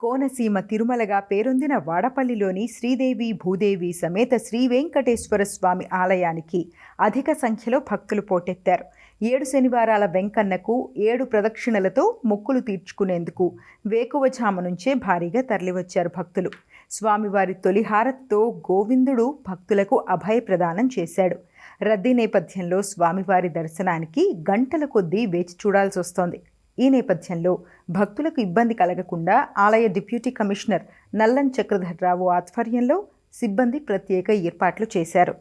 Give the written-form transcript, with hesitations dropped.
కోనసీమ తిరుమలగా పేరొందిన వాడపల్లిలోని శ్రీదేవి భూదేవి సమేత శ్రీ వెంకటేశ్వర స్వామి ఆలయానికి అధిక సంఖ్యలో భక్తులు పోటెత్తారు. 7 శనివారాల వెంకన్నకు 7 ప్రదక్షిణలతో మొక్కులు తీర్చుకునేందుకు వేకువజాము నుంచే భారీగా తరలివచ్చారు భక్తులు. స్వామివారి తొలి హారతితో గోవిందుడు భక్తులకు అభయ ప్రదానం చేశాడు. రద్దీ నేపథ్యంలో స్వామివారి దర్శనానికి గంటల కొద్దీ వేచి చూడాల్సి వస్తోంది. ఈ నేపథ్యంలో భక్తులకు ఇబ్బంది కలగకుండా ఆలయ డిప్యూటీ కమిషనర్ నల్లం చక్రధర్రావు ఆధ్వర్యంలో సిబ్బంది ప్రత్యేక ఏర్పాట్లు చేశారు.